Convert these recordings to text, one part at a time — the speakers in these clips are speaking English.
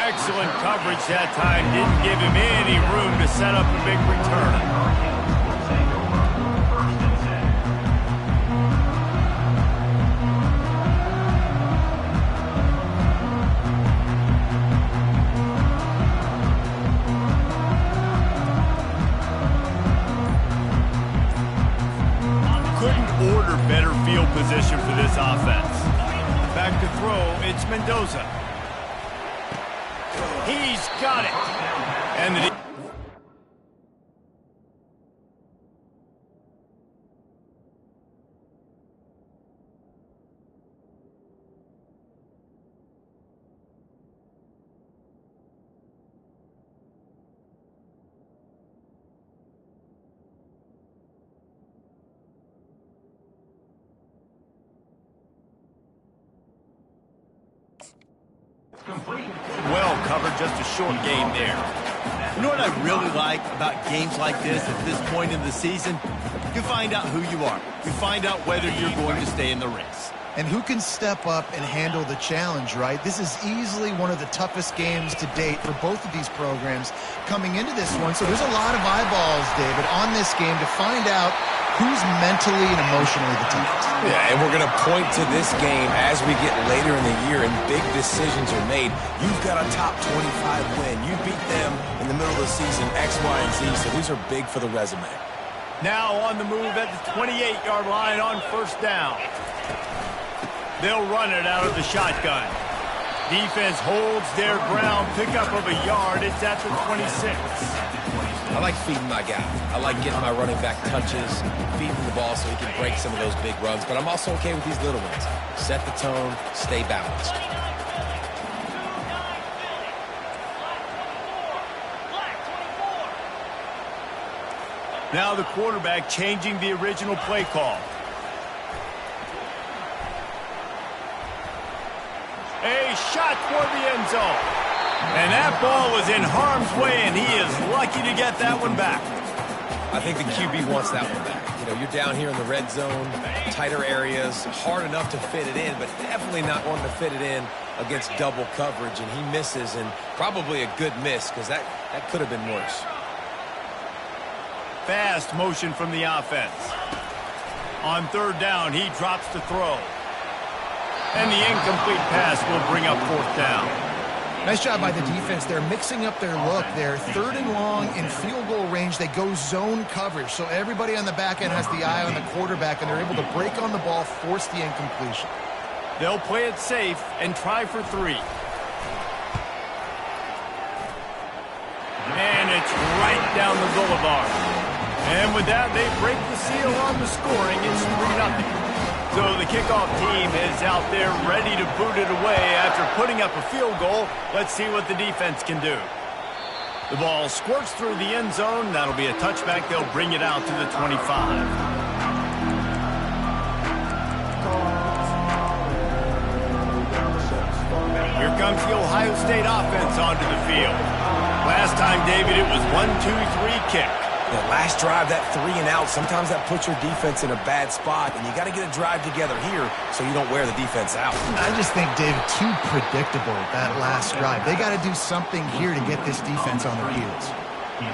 Excellent coverage that time. Didn't give him any room to set up a big return. Order better field position for this offense. Back to throw, it's Mendoza. He's got it. And the well covered, just a short game there. You know what I really like about games like this at this point in the season? You find out who you are. You find out whether you're going to stay in the race. And who can step up and handle the challenge, right? This is easily one of the toughest games to date for both of these programs coming into this one. So there's a lot of eyeballs, David, on this game to find out who's mentally and emotionally the toughest. Yeah, and we're going to point to this game as we get later in the year and big decisions are made. You've got a top 25 win. You beat them in the middle of the season, X, Y, and Z, so these are big for the resume. Now on the move at the 28-yard line on first down. They'll run it out of the shotgun. Defense holds their ground, pickup of a yard. It's at the 26. I like feeding my guy. I like getting my running back touches, feeding the ball so he can break some of those big runs. But I'm also okay with these little ones. Set the tone, stay balanced. Now the quarterback changing the original play call. A shot toward the end zone. And that ball was in harm's way, and he is lucky to get that one back. I think the QB wants that one back. You know, you're down here in the red zone, tighter areas, hard enough to fit it in, but definitely not wanting to fit it in against double coverage, and he misses, and probably a good miss because that could have been worse. Fast motion from the offense. On third down, he drops to throw. And the incomplete pass will bring up fourth down. Nice job by the defense. They're mixing up their look. They're third and long in field goal range. They go zone coverage. So everybody on the back end has the eye on the quarterback, and they're able to break on the ball, force the incompletion. They'll play it safe and try for three. And it's right down the boulevard. And with that, they break the seal on the scoring. It's 3-0. So the kickoff team is out there ready to boot it away after putting up a field goal. Let's see what the defense can do. The ball squirts through the end zone. That'll be a touchback. They'll bring it out to the 25. Here comes the Ohio State offense onto the field. Last time, David, it was 1-2-3 kick. The last drive, that 3 and out, sometimes that puts your defense in a bad spot, and you got to get a drive together here so you don't wear the defense out. I just think, David, too predictable, that last drive. They got to do something here to get this defense on their heels.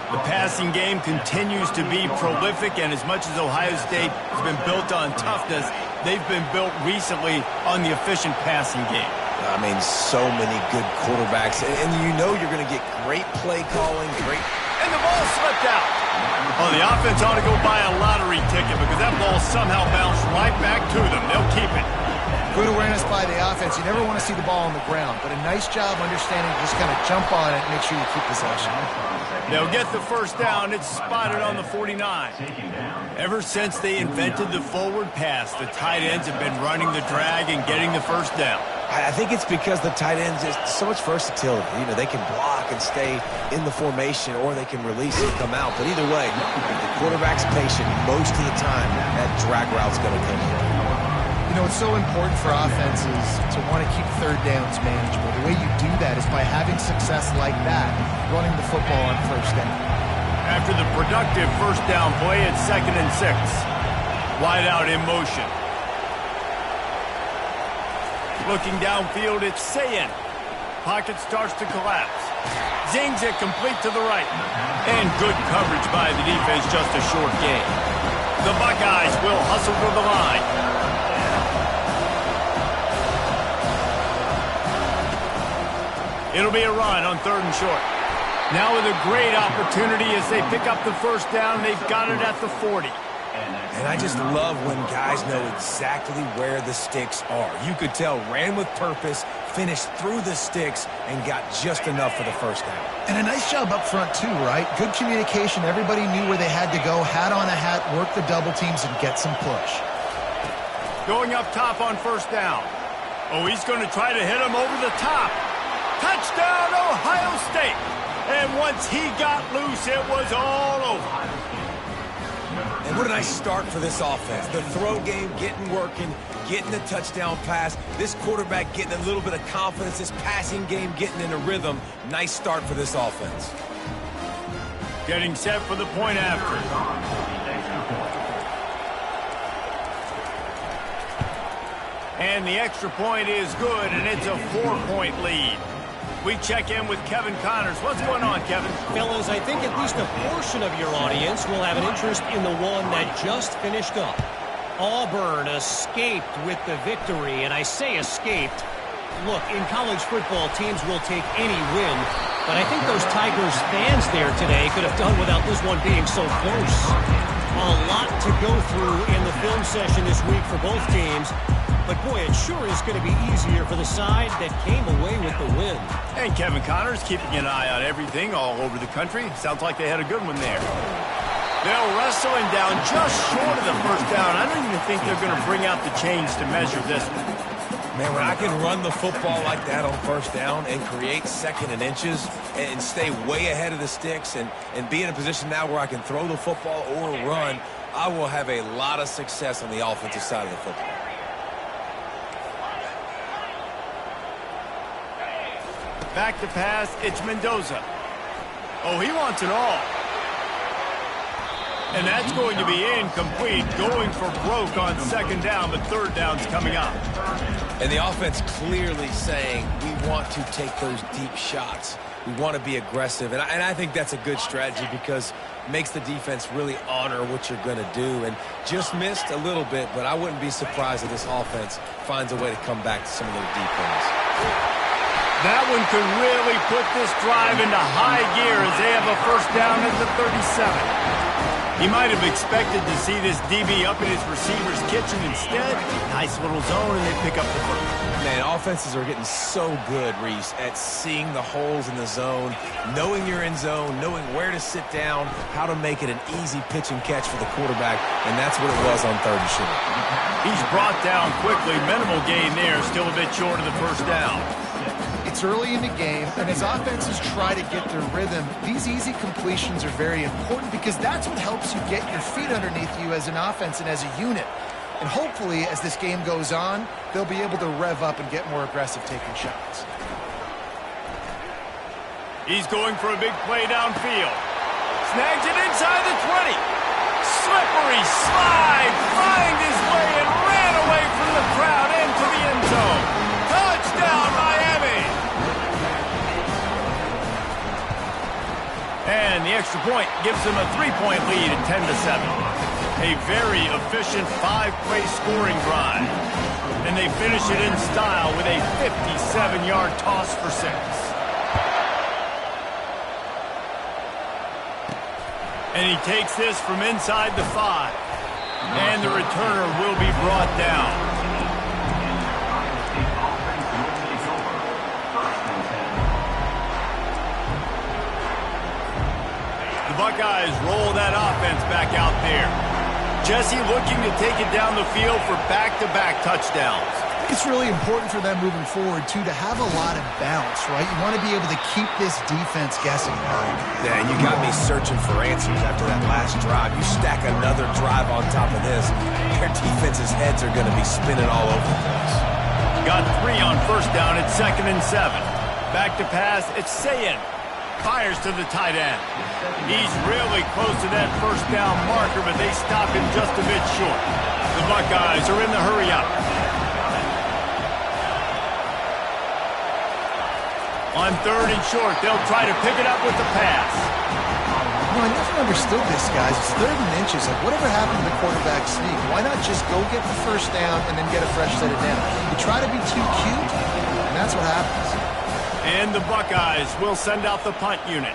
The passing game continues to be prolific, and as much as Ohio State has been built on toughness, they've been built recently on the efficient passing game. I mean, so many good quarterbacks, and you know you're going to get great play calling, and the ball slipped out. Oh, the offense ought to go buy a lottery ticket because that ball somehow bounced right back to them. They'll keep it. Good awareness by the offense. You never want to see the ball on the ground, but a nice job understanding to just kind of jump on it and make sure you keep possession. They'll get the first down. It's spotted on the 49. Ever since they invented the forward pass, the tight ends have been running the drag and getting the first down. I think it's because the tight ends is so much versatility. You know, they can block and stay in the formation, or they can release and come out. But either way, if the quarterback's patient, most of the time, that drag route's going to come in. You know, it's so important for offenses to want to keep third downs manageable. The way you do that is by having success like that, running the football on first down. After the productive first down play, it's 2nd and 6. Wide out in motion. Looking downfield, it's Ncaa25. Pocket starts to collapse. Zings it complete to the right. And good coverage by the defense, just a short gain. The Buckeyes will hustle to the line. It'll be a run on 3rd and short. Now with a great opportunity as they pick up the first down. They've got it at the 40. And I just love when guys know exactly where the sticks are. You could tell, ran with purpose, finished through the sticks, and got just enough for the first down. And a nice job up front, too, right? Good communication. Everybody knew where they had to go, hat on a hat, work the double teams, and get some push. Going up top on 1st down. Oh, he's going to try to hit him over the top. Touchdown, Ohio State. And once he got loose, it was all over. And what a nice start for this offense. The throw game getting working, getting the touchdown pass. This quarterback getting a little bit of confidence. This passing game getting in a rhythm. Nice start for this offense. Getting set for the point after. And the extra point is good, and it's a 4-point lead. We check in with Kevin Connors. What's going on, Kevin? Fellas, I think at least a portion of your audience will have an interest in the one that just finished up. Auburn escaped with the victory, and I say escaped. Look, in college football, teams will take any win, but I think those Tigers fans there today could have done without this one being so close. A lot to go through in the film session this week for both teams. But, boy, it sure is going to be easier for the side that came away with the win. And Kevin Connors keeping an eye on everything all over the country. Sounds like they had a good one there. They'll wrestle him down just short of the first down. I don't even think they're going to bring out the chains to measure this one. Man, when I can run the football like that on 1st down and create 2nd and inches and stay way ahead of the sticks and be in a position now where I can throw the football or run, I will have a lot of success on the offensive side of the football. Back to pass, it's Mendoza. Oh, he wants it all. And that's going to be incomplete, going for broke on 2nd down, but 3rd down's coming up. And the offense clearly saying, we want to take those deep shots. We want to be aggressive. And I think that's a good strategy because it makes the defense really honor what you're going to do. And just missed a little bit, but I wouldn't be surprised if this offense finds a way to come back to some of those deep ones. That one could really put this drive into high gear as they have a first down at the 37. He might have expected to see this DB up in his receiver's kitchen instead. Nice little zone, and they pick up the first. Man, offenses are getting so good, Reese, at seeing the holes in the zone, knowing you're in zone, knowing where to sit down, how to make it an easy pitch and catch for the quarterback, and that's what it was on 3rd and short. He's brought down quickly. Minimal gain there, still a bit short of the first down. It's early in the game, and as offenses try to get their rhythm, these easy completions are very important because that's what helps you get your feet underneath you as an offense and as a unit. And hopefully, as this game goes on, they'll be able to rev up and get more aggressive taking shots. He's going for a big play downfield. Snags it inside the 20. Slippery slide, find his way and ran away from the crowd into the end zone. Touchdown, Miami! And the extra point gives them a 3-point lead at 10-7. A very efficient 5-play scoring drive. And they finish it in style with a 57-yard toss for 6. And he takes this from inside the 5. And the returner will be brought down. The Buckeyes roll that offense back out there. Jesse looking to take it down the field for back-to-back touchdowns. It's really important for them moving forward, too, to have a lot of bounce, right? You want to be able to keep this defense guessing. Yeah, and you got me searching for answers after that last drive. You stack another drive on top of this, their defense's heads are going to be spinning all over the place. Got 3 on first down at 2nd and 7. Back to pass, it's Sayin. Fires to the tight end. He's really close to that first down marker, but they stop him just a bit short. The Buckeyes are in the hurry-up. On 3rd and short, they'll try to pick it up with the pass. No, I never understood this, guys. It's 3rd and inches. Like, whatever happened to the quarterback sneak? Why not just go get the first down and then get a fresh set of down? You try to be too cute, and that's what happens. And the Buckeyes will send out the punt unit.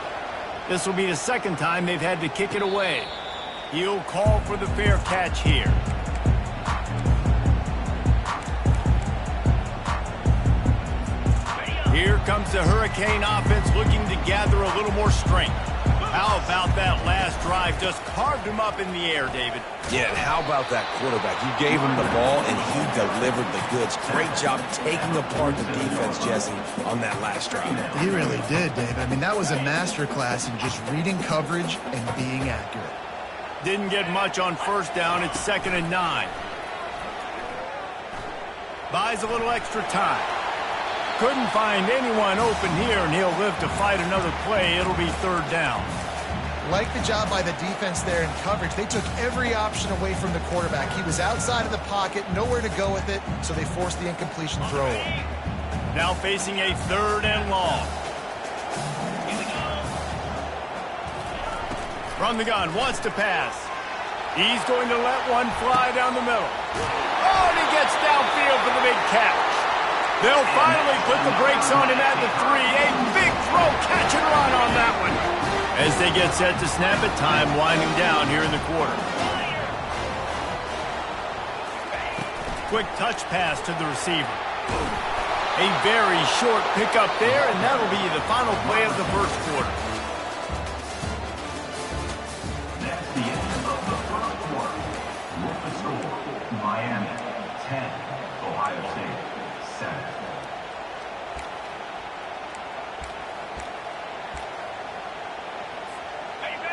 This will be the 2nd time they've had to kick it away. He'll call for the fair catch here. Here comes the Hurricane offense looking to gather a little more strength. How about that last drive? Just carved him up in the air, David. Yeah, and how about that quarterback? You gave him the ball, and he delivered the goods. Great job taking apart the defense, Jesse, on that last drive. He really did, David. I mean, that was a masterclass in just reading coverage and being accurate. Didn't get much on 1st down. It's 2nd and 9. Buys a little extra time. Couldn't find anyone open here, and he'll live to fight another play. It'll be 3rd down. Like the job by the defense there in coverage. They took every option away from the quarterback. He was outside of the pocket, nowhere to go with it, so they forced the incompletion throw. Now facing a 3rd and long. From the gun, wants to pass. He's going to let one fly down the middle. Oh, and he gets downfield for the big catch. They'll finally put the brakes on him at the 3. A big throw, catch and run on that one. As they get set to snap it, time winding down here in the quarter. Quick touch pass to the receiver. A very short pickup there, and that'll be the final play of the 1st quarter. That's the end of the 1st quarter. With the score, Miami 10, Ohio State 7.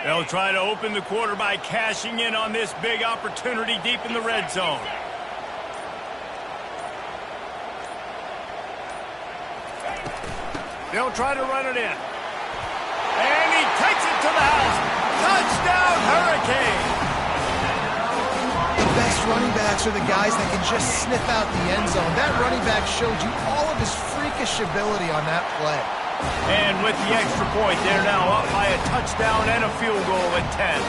They'll try to open the quarter by cashing in on this big opportunity deep in the red zone. They'll try to run it in. And he takes it to the house. Touchdown, Hurricane! The best running backs are the guys that can just sniff out the end zone. That running back showed you all of his freakish ability on that play. And with the extra point, they're now up by a touchdown and a field goal at 10.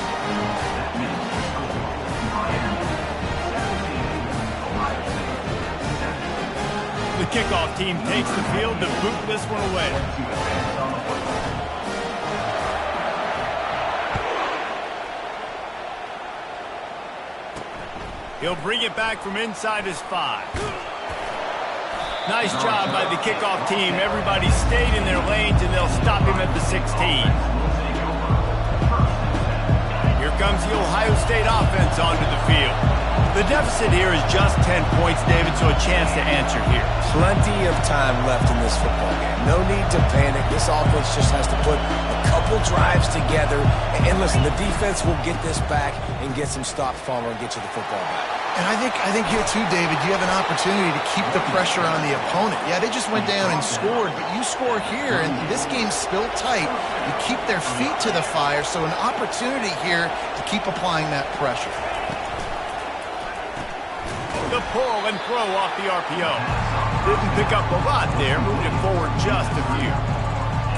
The kickoff team takes the field to boot this one away. He'll bring it back from inside his 5. Nice job by the kickoff team. Everybody stayed in their lanes, and they'll stop him at the 16. Here comes the Ohio State offense onto the field. The deficit here is just 10 points, David, so a chance to answer here. Plenty of time left in this football game. No need to panic. This offense just has to put a couple drives together. And listen, the defense will get this back and get some stops following and get you the football back. And I think here too, David, you have an opportunity to keep the pressure on the opponent. Yeah, they just went down and scored, but you score here, and this game's still tight. You keep their feet to the fire, so an opportunity here to keep applying that pressure. The pull and throw off the RPO. Didn't pick up a lot there, moved it forward just a few.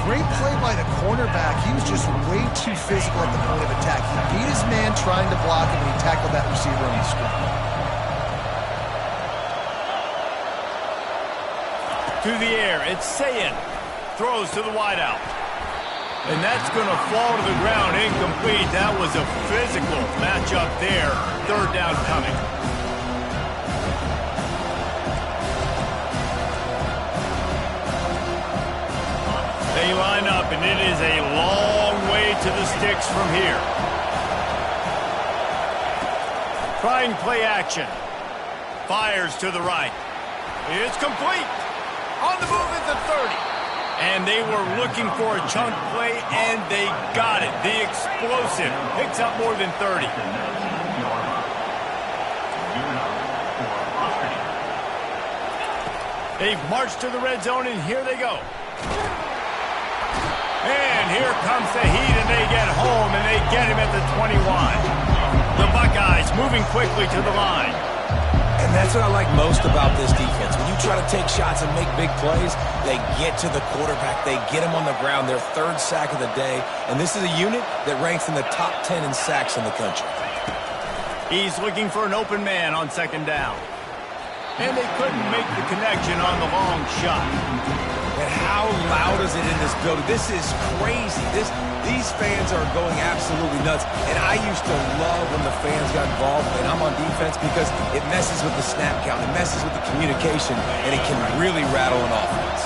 Great play by the cornerback. He was just way too physical at the point of attack. He beat his man trying to block him, and he tackled that receiver on the screen. To the air, it's Sayin. Throws to the wideout. And that's going to fall to the ground incomplete. That was a physical matchup there. 3rd down coming. They line up, and it is a long way to the sticks from here. Trying play action. Fires to the right. It's complete. On the move at the 30. And they were looking for a chunk play, and they got it. The explosive picks up more than 30. They've marched to the red zone, and here they go. And here comes the heat, and they get home, and they get him at the 21. The Buckeyes moving quickly to the line. And that's what I like most about this defense. When you try to take shots and make big plays, they get to the quarterback. They get him on the ground. Their third sack of the day. And this is a unit that ranks in the top 10 in sacks in the country. He's looking for an open man on second down. And they couldn't make the connection on the long shot. And how loud is it in this building? This is crazy. These fans are going absolutely nuts. And I used to love when the fans got involved, and I'm on defense, because it messes with the snap count. It messes with the communication, and it can really rattle an offense.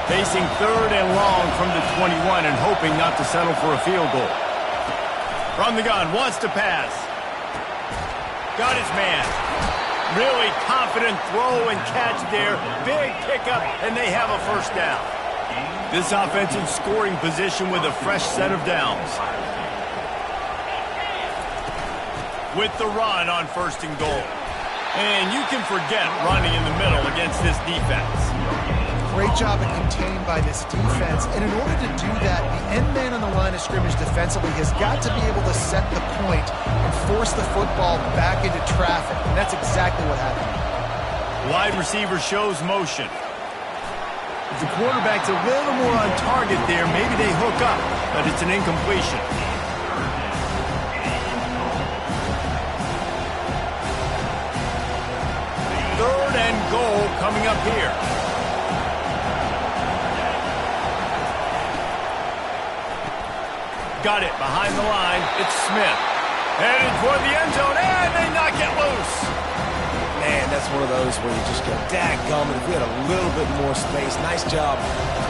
Facing third and long from the 21 and hoping not to settle for a field goal. From the gun, wants to pass. Got his man. Really confident throw and catch there. Big pickup, and they have a first down. This offense in scoring position with a fresh set of downs. With the run on first and goal. And you can forget running in the middle against this defense. Great job at contained by this defense. And in order to do that, the end man on the line of scrimmage defensively has got to be able to set the point and force the football back into traffic. And that's exactly what happened. Wide receiver shows motion. If the quarterback's a little more on target there, maybe they hook up, but it's an incompletion. Third and goal coming up here. Got it behind the line. It's Smith. Headed toward the end zone, and they knock it loose. Man, that's one of those where you just go, dadgummit, if we had a little bit more space. Nice job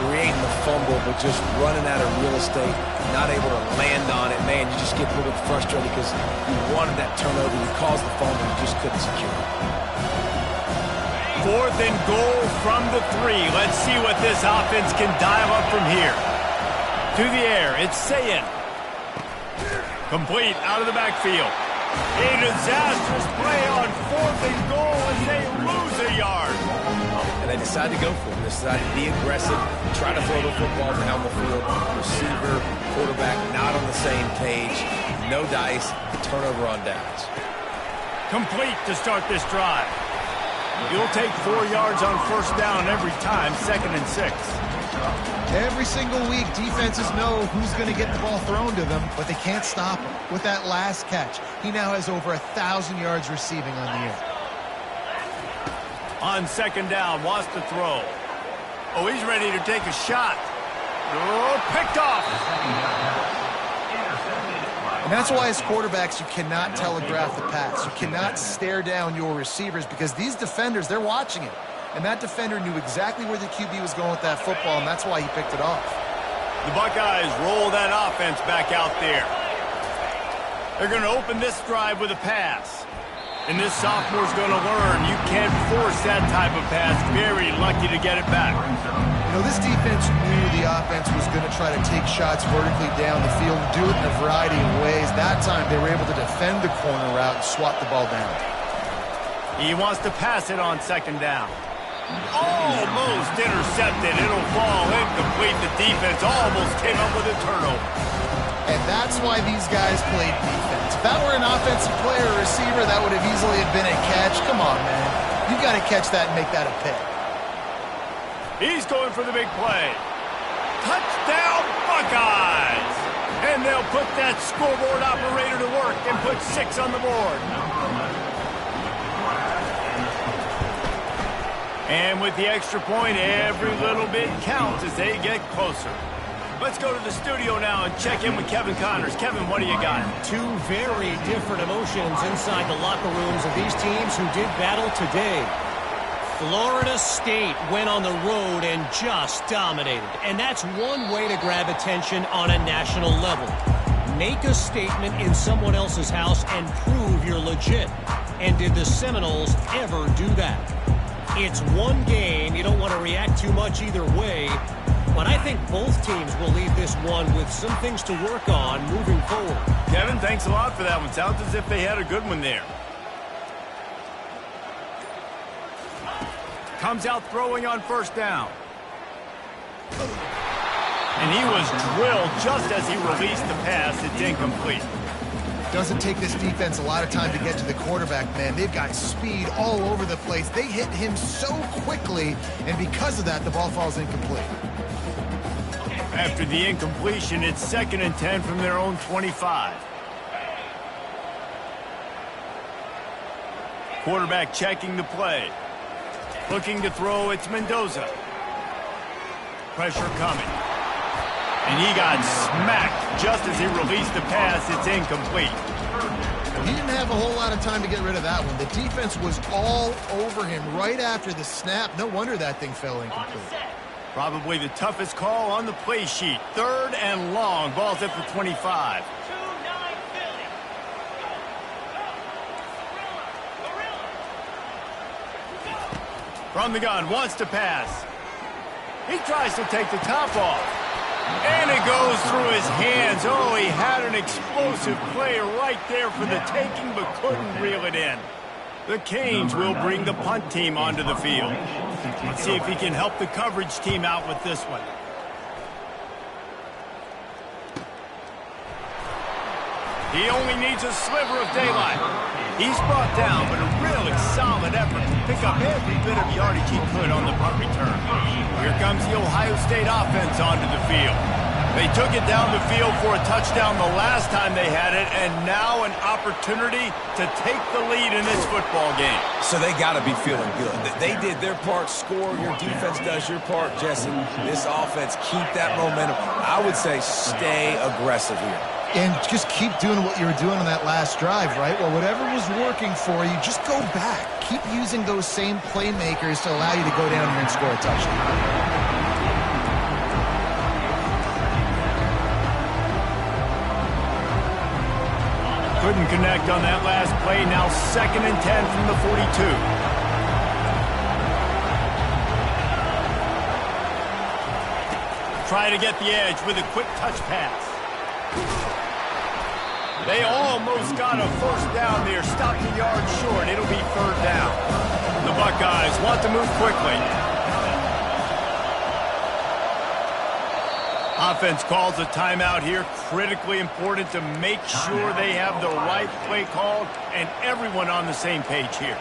creating the fumble, but just running out of real estate, not able to land on it. Man, you just get a little bit frustrated because you wanted that turnover. You caused the fumble, you just couldn't secure it. Fourth and goal from the 3. Let's see what this offense can dial up from here. To the air, it's Sayin. Complete out of the backfield. A disastrous play on fourth and goal as they lose a yard. And they decide to go for it. They decide to be aggressive, try to throw the football down the field. Receiver, quarterback not on the same page. No dice, turnover on downs. Complete to start this drive. You'll take 4 yards on first down every time, 2nd and 6. Every single week, defenses know who's going to get the ball thrown to them, but they can't stop him. With that last catch, he now has over 1,000 yards receiving on the year. On second down, wants to throw. Oh, he's ready to take a shot. Oh, picked off. And that's why as quarterbacks, you cannot telegraph the pass. You cannot stare down your receivers because these defenders, they're watching it. And that defender knew exactly where the QB was going with that football, and that's why he picked it off. The Buckeyes roll that offense back out there. They're going to open this drive with a pass. And this sophomore's going to learn you can't force that type of pass. Very lucky to get it back. You know, this defense knew the offense was going to try to take shots vertically down the field and do it in a variety of ways. That time, they were able to defend the corner route and swat the ball down. He wants to pass it on second down. Almost intercepted. It'll fall incomplete. The defense almost came up with a turnover. And that's why these guys played defense. If that were an offensive player or receiver, that would have easily have been a catch. Come on, man. You've got to catch that and make that a pick. He's going for the big play. Touchdown, Buckeyes! And they'll put that scoreboard operator to work and put 6 on the board. And with the extra point, every little bit counts as they get closer. Let's go to the studio now and check in with Kevin Connors. Kevin, what do you got? 2 very different emotions inside the locker rooms of these teams who did battle today. Florida State went on the road and just dominated. And that's one way to grab attention on a national level. Make a statement in someone else's house and prove you're legit. And did the Seminoles ever do that? It's one game. You don't want to react too much either way. But I think both teams will leave this one with some things to work on moving forward. Kevin, thanks a lot for that one. Sounds as if they had a good one there. Comes out throwing on first down. And he was drilled just as he released the pass. It's incomplete. Doesn't take this defense a lot of time to get to the quarterback, man. They've got speed all over the place. They hit him so quickly, and because of that, the ball falls incomplete. After the incompletion, it's 2nd and 10 from their own 25. Quarterback checking the play. Looking to throw, it's Mendoza. Pressure coming. And he got smacked just as he released the pass. It's incomplete. He didn't have a whole lot of time to get rid of that one. The defense was all over him right after the snap. No wonder that thing fell incomplete. Probably the toughest call on the play sheet. 3rd and long. Ball's at the 25. From the gun, wants to pass. He tries to take the top off. And it goes through his hands. Oh, he had an explosive play right there for the taking, but couldn't reel it in. The Canes will bring the punt team onto the field. Let's see if he can help the coverage team out with this one. He only needs a sliver of daylight. He's brought down, but a really solid effort to pick up every bit of yardage he could on the punt return. Here comes the Ohio State offense onto the field. They took it down the field for a touchdown the last time they had it, and now an opportunity to take the lead in this football game. So they got to be feeling good. They did their part, score. Your defense does your part, Jesse. This offense, keep that momentum. I would say stay aggressive here. And just keep doing what you were doing on that last drive, right? Well, whatever was working for you, just go back. Keep using those same playmakers to allow you to go down here and score a touchdown. Couldn't connect on that last play. Now 2nd and 10 from the 42. Try to get the edge with a quick touch pass. They almost got a 1st down there. Stopped the yard short. It'll be 3rd down. The Buckeyes want to move quickly. Offense calls a timeout here. Critically important to make sure they have the right play called and everyone on the same page here.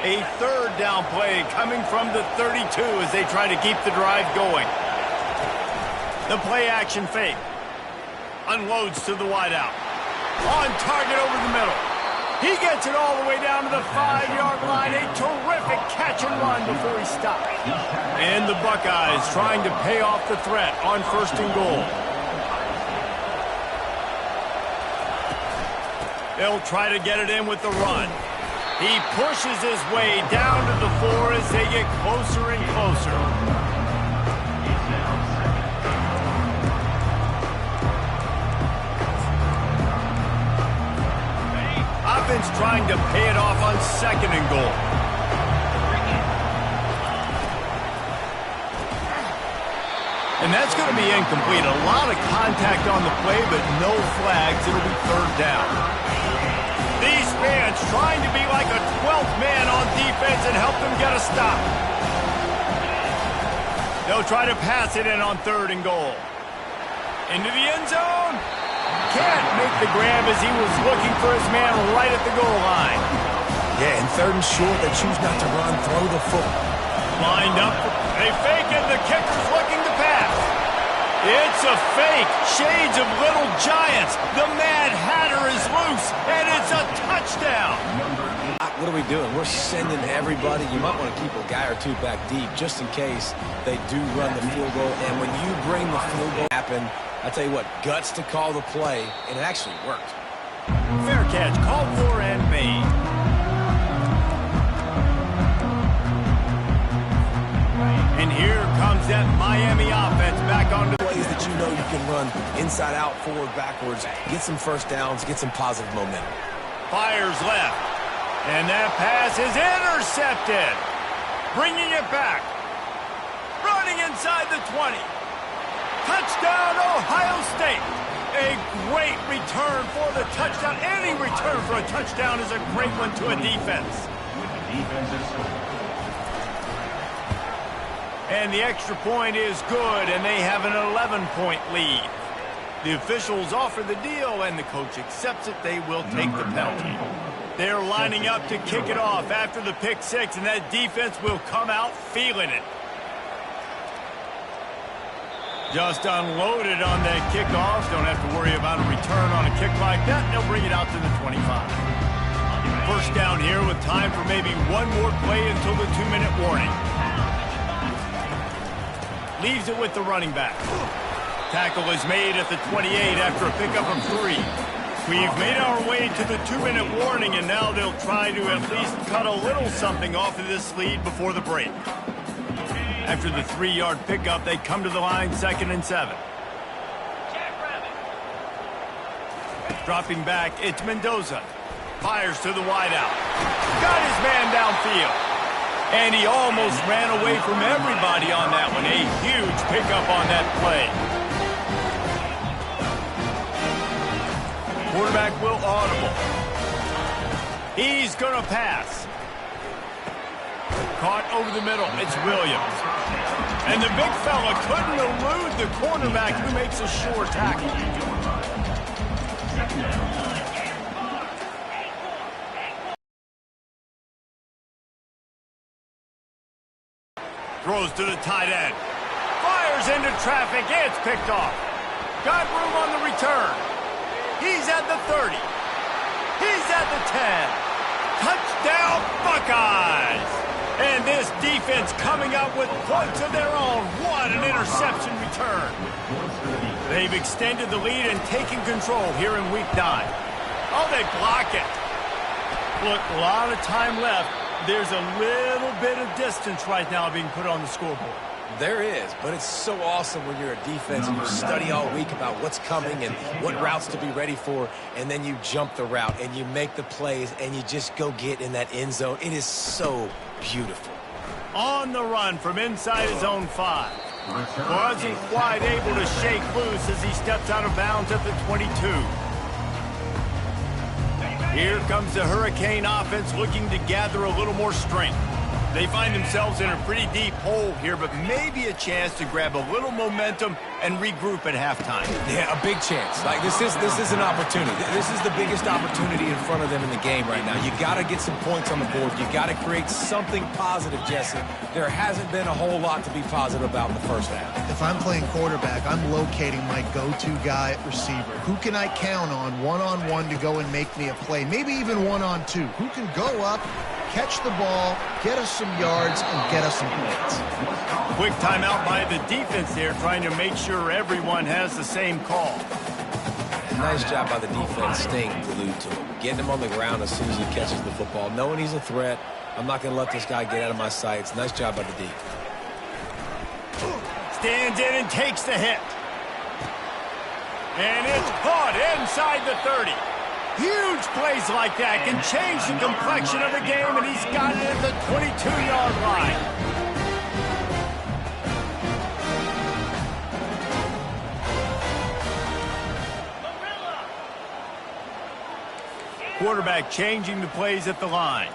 A 3rd down play coming from the 32 as they try to keep the drive going. The play action fake. Unloads to the wideout. On target over the middle. He gets it all the way down to the 5-yard line. A terrific catch and run before he stopped. And the Buckeyes trying to pay off the threat on 1st and goal. They'll try to get it in with the run. He pushes his way down to the 4 as they get closer and closer. Offense trying to pay it off on 2nd and goal. And that's going to be incomplete. A lot of contact on the play, but no flags. It'll be 3rd down. These fans trying to be like a 12th man on defense and help them get a stop. They'll try to pass it in on 3rd and goal. Into the end zone. Can't make the grab as he was looking for his man right at the goal line. Yeah, and 3rd and short, they choose not to run, throw the football. Lined up. They fake it. The kicker's looking to pass. It's a fake. Shades of Little Giants. The Mad Hatter is loose, and it's a touchdown. What are we doing? We're sending everybody. You might want to keep a guy or two back deep just in case they do run the field goal. And when you bring the field goal happen, I tell you what, guts to call the play, and it actually worked. Fair catch, called for and made. And here comes that Miami offense back onto the plays that you know you can run inside out, forward, backwards, get some 1st downs, get some positive momentum. Fires left, and that pass is intercepted. Bringing it back, running inside the 20. Touchdown, Ohio State. A great return for the touchdown. Any return for a touchdown is a great one to a defense. And the extra point is good, and they have an 11-point lead. The officials offer the deal, and the coach accepts it. They will take the penalty. They're lining up to kick it off after the pick six, and that defense will come out feeling it. Just unloaded on that kickoff. Don't have to worry about a return on a kick like that. They'll bring it out to the 25. First down here with time for maybe one more play until the 2-minute warning. Leaves it with the running back. Tackle is made at the 28 after a pickup of 3. We've made our way to the 2-minute warning, and now they'll try to at least cut a little something off of this lead before the break. After the 3-yard pickup, they come to the line 2nd and 7. Dropping back, it's Mendoza. Fires to the wideout. Got his man downfield. And he almost ran away from everybody on that one. A huge pickup on that play. Quarterback will audible. He's going to pass. Caught over the middle. It's Williams. And the big fella couldn't elude the quarterback who makes a sure tackle. Throws to the tight end. Fires into traffic. It's picked off. Got room on the return. He's at the 30. He's at the 10. Touchdown, Buckeyes! And this defense coming up with points of their own. What an interception return. They've extended the lead and taken control here in week 9. Oh, they block it. Look, a lot of time left. There's a little bit of distance right now being put on the scoreboard. There is, but it's so awesome when you're a defense and you study all week about what's coming and what routes to be ready for, and then you jump the route and you make the plays and you just go get in that end zone. It is so beautiful. On the run from inside his own 5. Wasn't quite able to shake loose as he steps out of bounds at the 22. Here comes the Hurricane offense looking to gather a little more strength. They find themselves in a pretty deep hole here, but maybe a chance to grab a little momentum and regroup at halftime. Yeah, a big chance. Like this is an opportunity. This is the biggest opportunity in front of them in the game right now. You got to get some points on the board. You got to create something positive, Jesse. There hasn't been a whole lot to be positive about in the first half. If I'm playing quarterback, I'm locating my go-to guy at receiver. Who can I count on one-on-one to go and make me a play? Maybe even one-on-two. Who can go up, catch the ball, get us some yards, and get us some points. Quick timeout by the defense there, trying to make sure everyone has the same call. Nice job by the defense staying glued to him. Getting him on the ground as soon as he catches the football. Knowing he's a threat, I'm not going to let this guy get out of my sights. Nice job by the D. Stands in and takes the hit. And it's caught inside the 30. Huge plays like that can change the complexion of the game, and he's got it at the 22-yard line. Quarterback changing the plays at the line.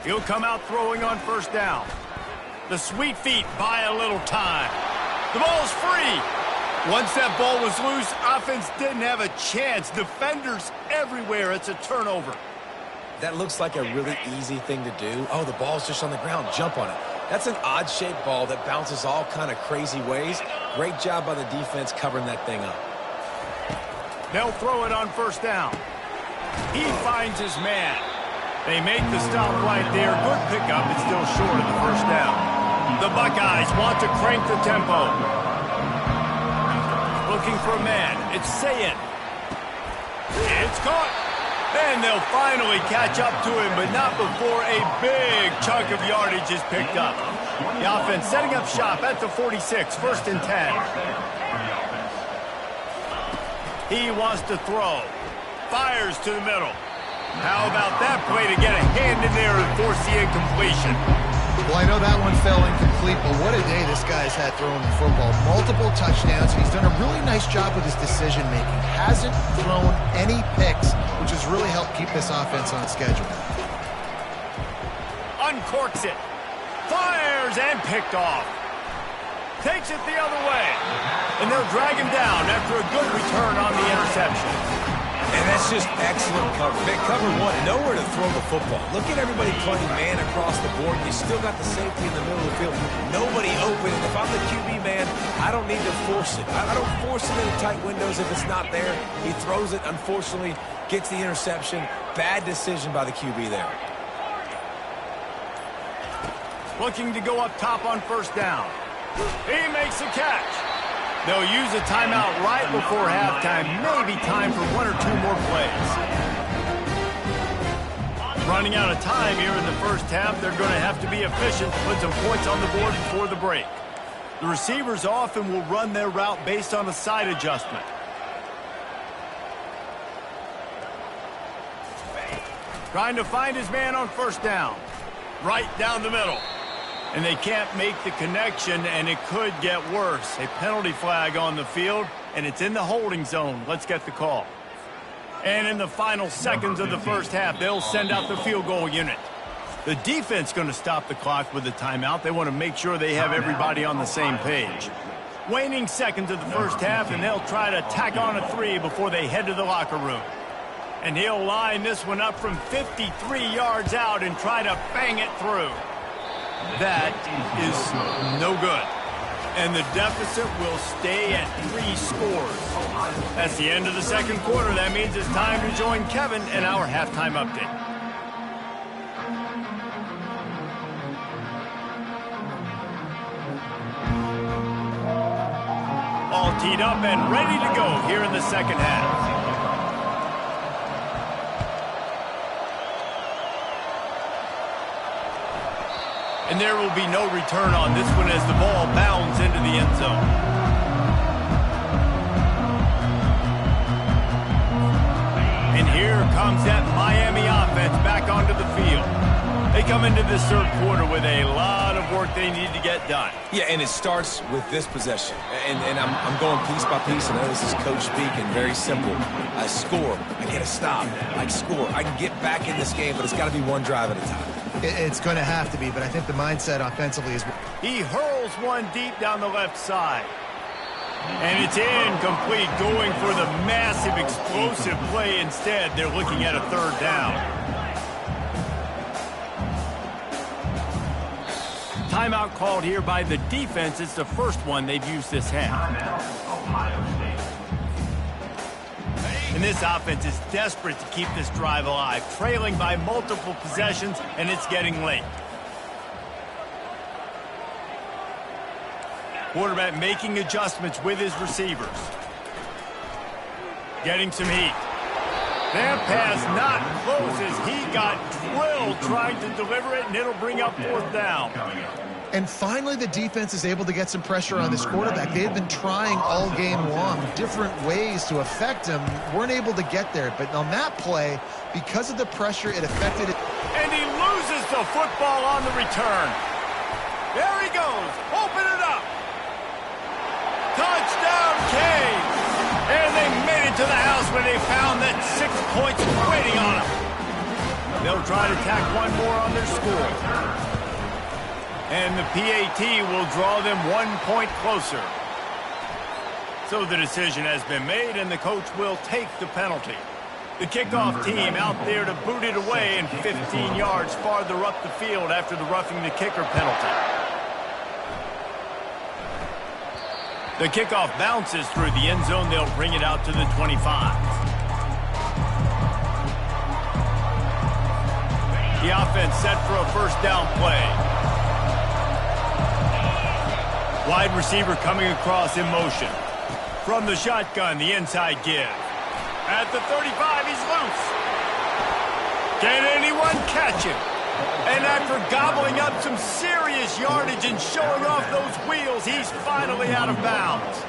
He'll come out throwing on first down. The sweet feet buy a little time. The ball's free. Once that ball was loose, offense didn't have a chance. Defenders everywhere. It's a turnover. That looks like a really easy thing to do. Oh, the ball's just on the ground. Jump on it. That's an odd-shaped ball that bounces all kind of crazy ways. Great job by the defense covering that thing up. They'll throw it on first down. He finds his man. They make the stop right there. Good pickup. It's still short of the first down. The Buckeyes want to crank the tempo. Looking for a man. It's Sayin. It's caught. And they'll finally catch up to him, but not before a big chunk of yardage is picked up. The offense setting up shop at the 46, 1st and 10. He wants to throw. Fires to the middle. How about that play to get a hand in there and force the incompletion? Well, I know that one fell incomplete, but what a day this guy's had throwing the football. Multiple touchdowns, and he's done a really nice job with his decision-making. Hasn't thrown any picks, which has really helped keep this offense on schedule. Uncorks it. Fires and picked off. Takes it the other way. And they'll drag him down after a good return on the interception. And that's just excellent cover. They cover one, nowhere to throw the football. Look at everybody playing man across the board. You still got the safety in the middle of the field. Nobody open. And if I'm the QB, man, I don't need to force it. I don't force it into tight windows if it's not there. He throws it, unfortunately, gets the interception. Bad decision by the QB there. Looking to go up top on first down. He makes a catch. They'll use a timeout right before halftime. Maybe time for one or two more plays. Running out of time here in the first half. They're going to have to be efficient to put some points on the board before the break. The receivers often will run their route based on a side adjustment. Trying to find his man on first down. Right down the middle. And they can't make the connection, and it could get worse. A penalty flag on the field, and it's in the holding zone. Let's get the call. And in the final seconds of the first half, they'll send out the field goal unit. The defense going to stop the clock with a timeout. They want to make sure they have everybody on the same page. Waning seconds of the first half, and they'll try to tack on a 3 before they head to the locker room. And he'll line this one up from 53 yards out and try to bang it through. That is no good. And the deficit will stay at 3 scores. That's the end of the second quarter. That means it's time to join Kevin in our halftime update. All teed up and ready to go here in the second half. And there will be no return on this one as the ball bounds into the end zone. And here comes that Miami offense back onto the field. They come into this third quarter with a lot of work they need to get done. Yeah, and it starts with this possession. And I'm going piece by piece. I know this is coach speaking, very simple. I score. I get a stop. I score. I can get back in this game, but it's got to be one drive at a time. It's going to have to be, but I think the mindset offensively is... He hurls one deep down the left side. And it's incomplete, going for the massive explosive play instead. They're looking at a third down. Timeout called here by the defense. It's the first one they've used this half. And this offense is desperate to keep this drive alive, trailing by multiple possessions, and it's getting late. Quarterback making adjustments with his receivers. Getting some heat. That pass not close as he got drilled trying to deliver it, and it'll bring up fourth down. And finally, the defense is able to get some pressure on this quarterback. They had been trying all game long different ways to affect him. Weren't able to get there. But on that play, because of the pressure, it affected it. And he loses the football on the return. There he goes. Open it up. Touchdown, Canes. And they made it to the house when they found that 6 points waiting on them. They'll try to tack one more on their score. And the PAT will draw them 1 point closer. So the decision has been made, and the coach will take the penalty. The kickoff team out there to boot it away and 15 yards farther up the field after the roughing the kicker penalty. The kickoff bounces through the end zone. They'll bring it out to the 25. The offense set for a first down play. Wide receiver coming across in motion. From the shotgun, the inside give. At the 35, he's loose. Can anyone catch him? And after gobbling up some serious yardage and showing off those wheels, he's finally out of bounds.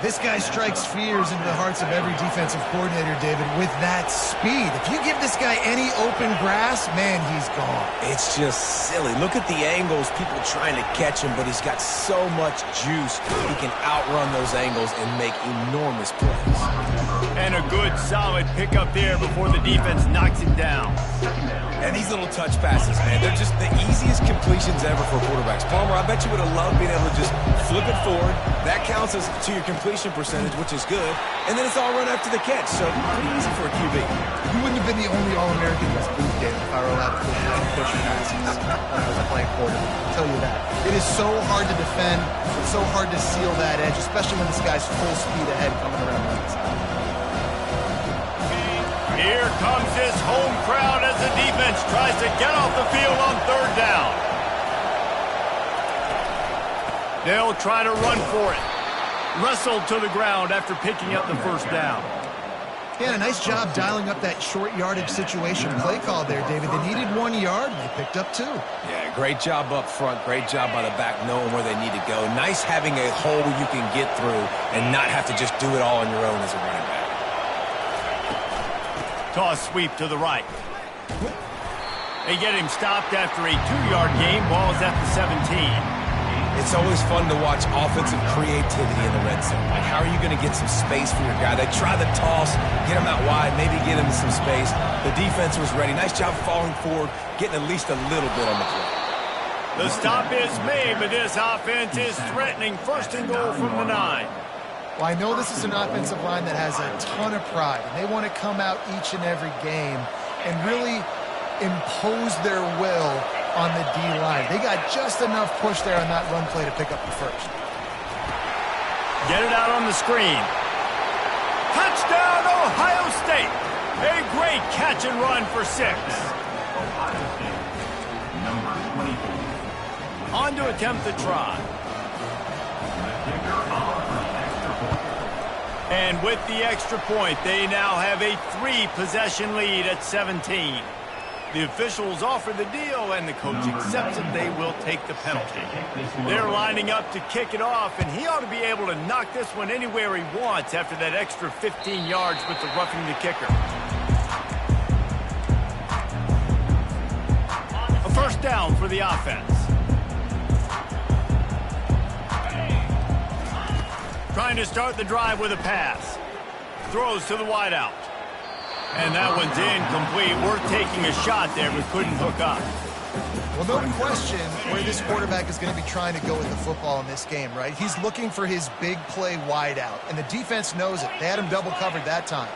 This guy strikes fears into the hearts of every defensive coordinator, David, with that speed. If you give this guy any open grass, man, he's gone. It's just silly. Look at the angles, people trying to catch him, but he's got so much juice. He can outrun those angles and make enormous plays. And a good, solid pickup there before the defense knocks him down. And these little touch passes, man, they're just the easiest completions ever for quarterbacks. Palmer, I bet you would have loved being able to just flip it forward. That counts as to your completion percentage, which is good. And then it's all run after the catch, so pretty easy for a QB. You wouldn't have been the only All-American in this booth, David, if I were allowed to push passes when I was playing quarterback. I'll tell you that. It is so hard to defend. It's so hard to seal that edge, especially when this guy's full speed ahead coming around the outside. Here comes his home crowd as the defense tries to get off the field on third down. They'll try to run for it. Wrestled to the ground after picking up the first down. Yeah, a nice job dialing up that short yardage situation play call there, David. They needed 1 yard, and they picked up 2. Yeah, great job up front. Great job by the back knowing where they need to go. Nice having a hole you can get through and not have to just do it all on your own as a running back. Toss sweep to the right. They get him stopped after a 2-yard gain. Ball's at the 17. It's always fun to watch offensive creativity in the red zone. Like, how are you going to get some space for your guy? They try the toss, get him out wide, maybe get him some space. The defense was ready. Nice job falling forward, getting at least a little bit on the play. The stop is made, but this offense is threatening. First and goal from the 9. Well, I know this is an offensive line that has a ton of pride, and they want to come out each and every game and really impose their will on the D-line. They got just enough push there on that run play to pick up the first. Get it out on the screen. Touchdown, Ohio State. A great catch and run for 6. Ohio State, number 24. On to attempt the try. And with the extra point, they now have a 3-possession lead at 17. The officials offer the deal, and the coach accepts it. They will take the penalty. They're lining up to kick it off, and he ought to be able to knock this one anywhere he wants after that extra 15 yards with the roughing the kicker. A first down for the offense. Trying to start the drive with a pass. Throws to the wideout. And that one's incomplete. Worth taking a shot there, but couldn't hook up. Well, no question where this quarterback is going to be trying to go with the football in this game, right? He's looking for his big play wideout, and the defense knows it. They had him double covered that time.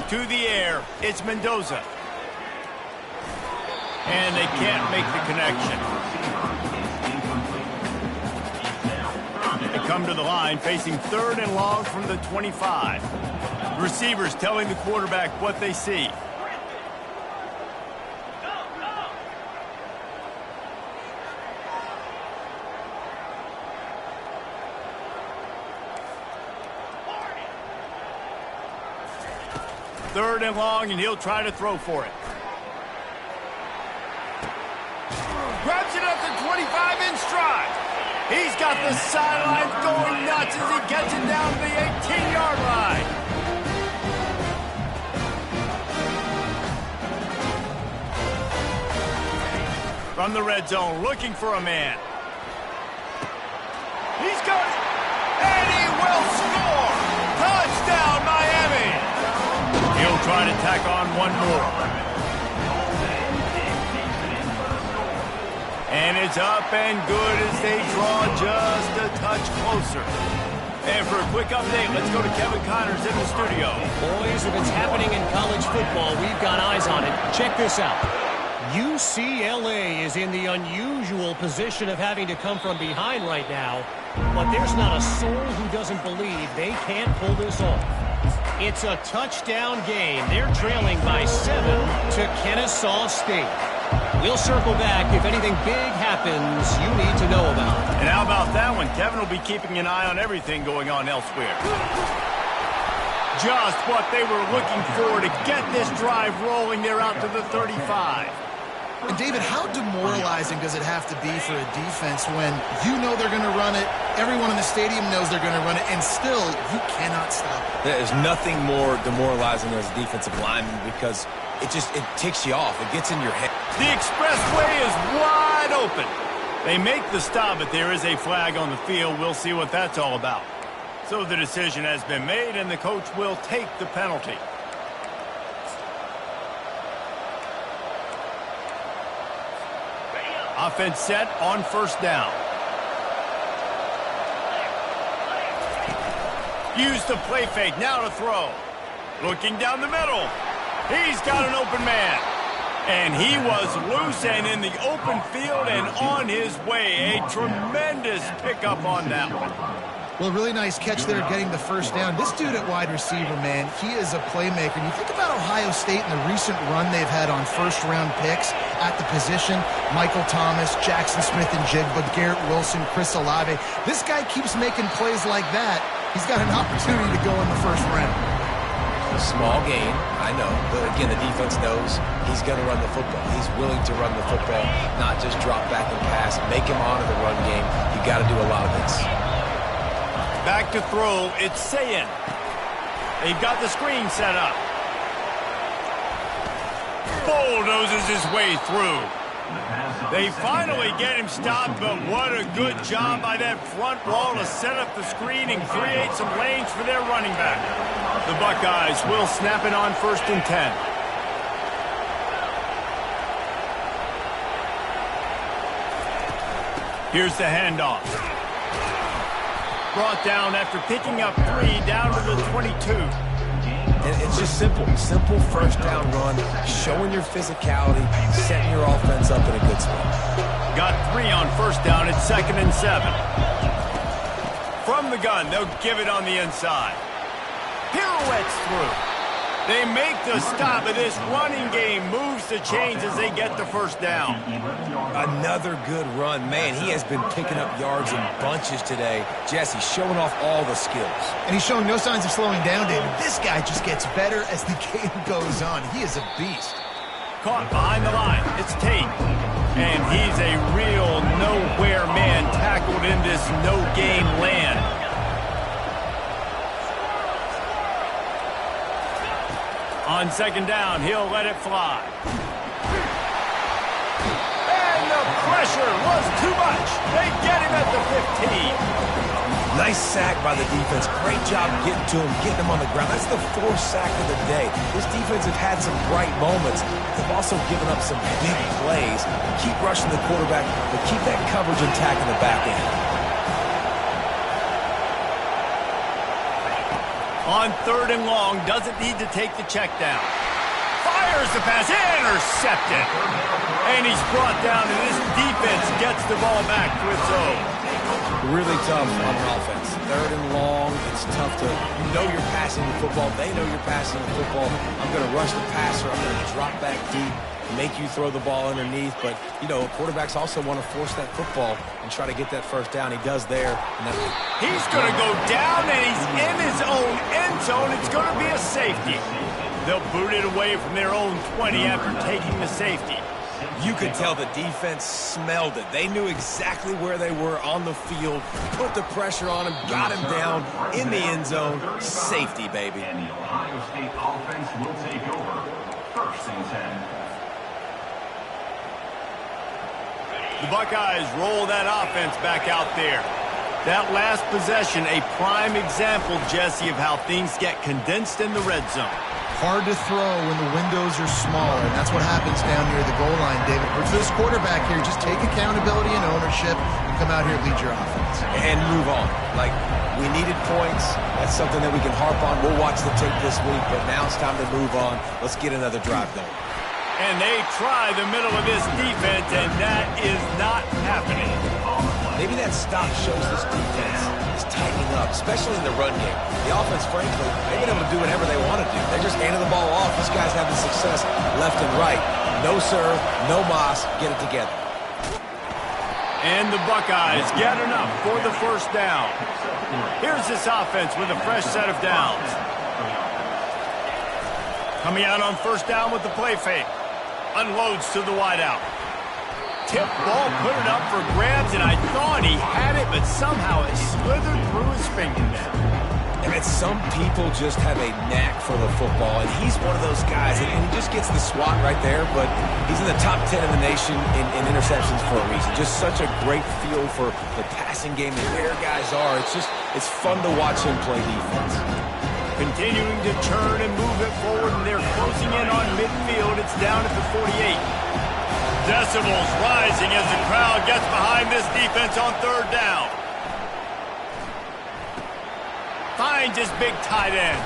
To the air, it's Mendoza. And they can't make the connection. They come to the line facing 3rd and long from the 25. The receivers telling the quarterback what they see. Third and long, and he'll try to throw for it. Grabs it at the 25 in stride. He's got the sidelines going nuts as he gets it down to the 18-yard line. From the red zone, looking for a man. He's got it, and he will score. Touchdown, Miami. He'll try to tack on one more. And it's up and good as they draw just a touch closer. And for a quick update, let's go to Kevin Connors in the studio. Boys, if it's happening in college football, we've got eyes on it. Check this out. UCLA is in the unusual position of having to come from behind right now, but there's not a soul who doesn't believe they can't pull this off. It's a touchdown game. They're trailing by 7 to Kennesaw State. We'll circle back if anything big happens you need to know about. And how about that one? Kevin will be keeping an eye on everything going on elsewhere. Just what they were looking for to get this drive rolling. They're out to the 35. And David, how demoralizing does it have to be for a defense when you know they're going to run it, everyone in the stadium knows they're going to run it, and still you cannot stop it? There's nothing more demoralizing as a defensive lineman because it ticks you off. It gets in your head. The expressway is wide open. They make the stop, but there is a flag on the field. We'll see what that's all about. So the decision has been made, and the coach will take the penalty. Offense set on first down. Use the play fake, now to throw. Looking down the middle. He's got an open man. And he was loose and in the open field and on his way. A tremendous pickup on that one. Well, really nice catch there getting the first down. This dude at wide receiver, man, he is a playmaker. And you think about Ohio State and the recent run they've had on first-round picks at the position. Michael Thomas, Jackson Smith-Njigba, Garrett Wilson, Chris Olave. This guy keeps making plays like that. He's got an opportunity to go in the first round. A small gain, I know. But again, the defense knows he's going to run the football. He's willing to run the football, not just drop back and pass. Make him honor the run game. You got to do a lot of this. Back to throw, it's Sayin. They've got the screen set up. Bulldozes his way through. They finally get him stopped, but what a good job by that front wall to set up the screen and create some lanes for their running back. The Buckeyes will snap it on 1st and 10. Here's the handoff. Brought down after picking up 3 down to the 22. And it's just simple first down run, showing your physicality, setting your offense up in a good spot. Got 3 on first down. It's 2nd and 7. From the gun, they'll give it on the inside. Pirouettes through. They make the stop, and this running game moves the chains as they get the first down. Another good run. Man, he has been picking up yards in bunches today. Jesse showing off all the skills. And he's showing no signs of slowing down, David. This guy just gets better as the game goes on. He is a beast. Caught behind the line. It's Tate. And he's a real nowhere man tackled in this no-game land. On 2nd down, he'll let it fly. And the pressure was too much. They get him at the 15. Nice sack by the defense. Great job getting to him, getting him on the ground. That's the 4th sack of the day. This defense have had some bright moments. They've also given up some big plays. Keep rushing the quarterback, but keep that coverage intact in the back end. On 3rd and long, doesn't need to take the check down. Fires the pass, intercepted. And he's brought down, and this defense gets the ball back to its own. Really tough on an offense. 3rd and long, it's tough to, you know you're passing the football. They know you're passing the football. I'm going to rush the passer. I'm going to drop back deep, make you throw the ball underneath. But, you know, quarterbacks also want to force that football and try to get that first down. He does there. He's going to go down, and he's in his own end zone. It's going to be a safety. They'll boot it away from their own 20 after taking the safety. You could tell the defense smelled it. They knew exactly where they were on the field, put the pressure on him, got him down in the end zone. Safety, baby. And the Ohio State offense will take over 1st and 10. The Buckeyes roll that offense back out there. That last possession, a prime example, Jesse, of how things get condensed in the red zone. Hard to throw when the windows are smaller, and that's what happens down near the goal line, David. But for this quarterback here, just take accountability and ownership and come out here and lead your offense. And move on. Like, we needed points. That's something that we can harp on. We'll watch the tape this week, but now it's time to move on. Let's get another drive going. And they try the middle of this defense, and that is not happening. Maybe that stop shows this defense is tightening up, especially in the run game. The offense, frankly, they've been able to do whatever they want to do. They're just handing the ball off. These guys having success left and right. No serve, no moss, get it together. And the Buckeyes get enough for the first down. Here's this offense with a fresh set of downs. Coming out on first down with the play fake. Unloads to the wideout. Tip ball, put it up for grabs, and I thought he had it, but somehow it slithered through his fingernail. And some people just have a knack for the football, and he's one of those guys, and he just gets the swat right there, but he's in the top 10 in the nation in interceptions for a reason. Just such a great feel for the passing game and where guys are. It's fun to watch him play defense. Continuing to turn and move it forward, and they're closing in on midfield. It's down at the 48. Decibels rising as the crowd gets behind this defense on third down. Finds his big tight end.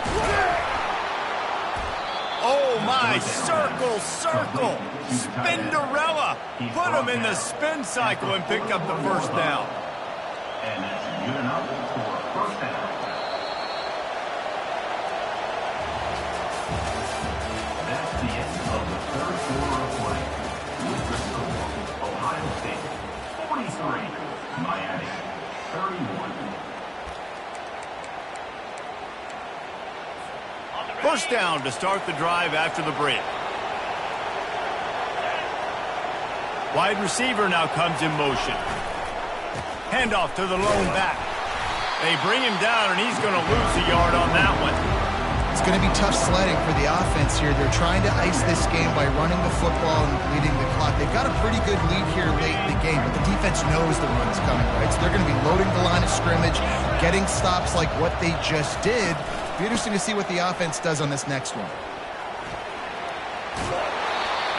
Oh my, circle. Spinderella. Put him in the spin cycle and picked up the first down. And that's good enough for a first down. That's the end of the third quarter of play. With the score, Ohio State 43, Miami 31. First down to start the drive after the break. Wide receiver now comes in motion. Handoff to the lone back. They bring him down, and he's going to lose a yard on that one. It's going to be tough sledding for the offense here. They're trying to ice this game by running the football and bleeding the clock. They've got a pretty good lead here late in the game, but the defense knows the run's coming, right? So they're going to be loading the line of scrimmage, getting stops like what they just did. It'll be interesting to see what the offense does on this next one.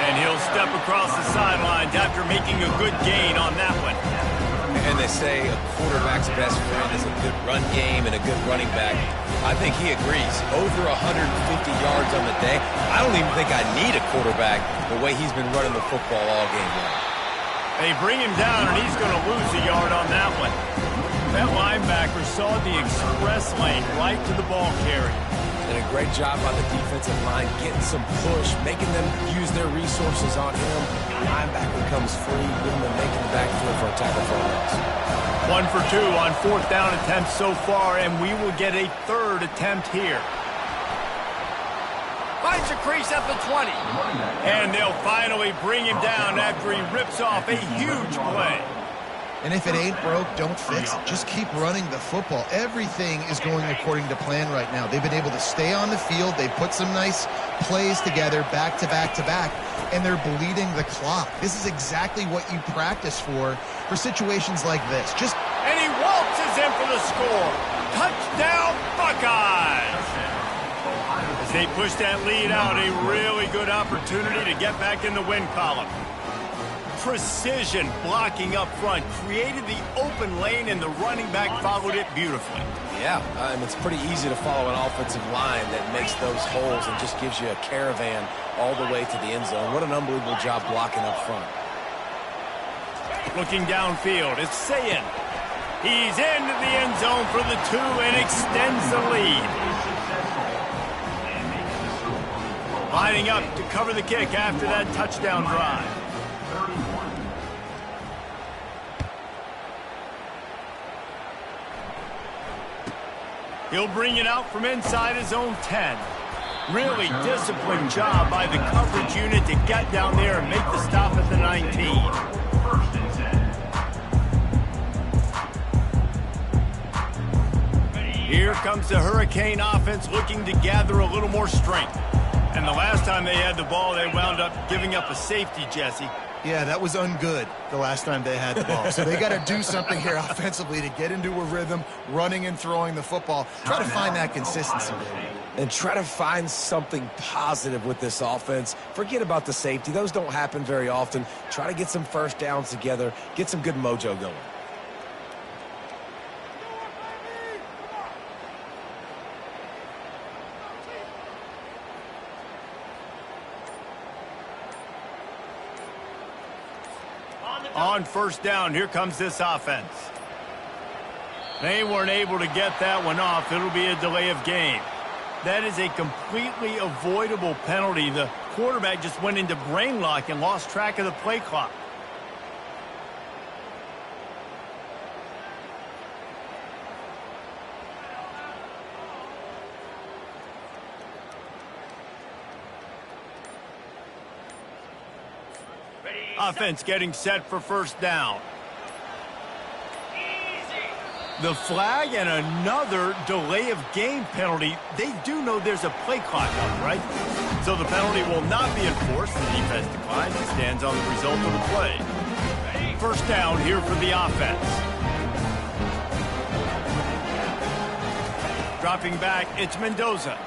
And he'll step across the sidelines after making a good gain on that one. And they say a quarterback's best friend is a good run game and a good running back. I think he agrees. Over 150 yards on the day. I don't even think I need a quarterback the way he's been running the football all game long. They bring him down, and he's going to lose a yard on that one. That linebacker saw the express lane right to the ball carrier. And a great job by the defensive line getting some push, making them use their resources on him. Linebacker comes free, giving them making the backfield for a tackle for a loss. 1 for 2 on fourth down attempts so far, and we will get a third attempt here. Finds a crease at the 20. And they'll finally bring him down after he rips off a huge play. And if it ain't broke, don't fix it. Just keep running the football. Everything is going according to plan right now. They've been able to stay on the field. They've put some nice plays together back to back to back, and they're bleeding the clock. This is exactly what you practice for situations like this. And he waltzes in for the score. Touchdown, Buckeyes! As they push that lead out, a really good opportunity to get back in the win column. Precision blocking up front created the open lane, and the running back followed it beautifully. Yeah, it's pretty easy to follow an offensive line that makes those holes and just gives you a caravan all the way to the end zone. What an unbelievable job blocking up front. Looking downfield, it's Sayin. He's into the end zone for the 2 and extends the lead. Lining up to cover the kick after that touchdown drive. He'll bring it out from inside his own 10. Really disciplined job by the coverage unit to get down there and make the stop at the 19. Here comes the Hurricane offense looking to gather a little more strength. And the last time they had the ball, they wound up giving up a safety, Jesse. Yeah, that was ungood the last time they had the ball. So they got to do something here offensively to get into a rhythm, running and throwing the football. Try to find that consistency. And try to find something positive with this offense. Forget about the safety. Those don't happen very often. Try to get some first downs together, get some good mojo going. On first down, here comes this offense. They weren't able to get that one off. It'll be a delay of game. That is a completely avoidable penalty. The quarterback just went into brain lock and lost track of the play clock. Offense getting set for first down. The flag and another delay of game penalty. They do know there's a play clock up, right? So the penalty will not be enforced. The defense declines and stands on the result of the play. First down here for the offense. Dropping back, it's Mendoza.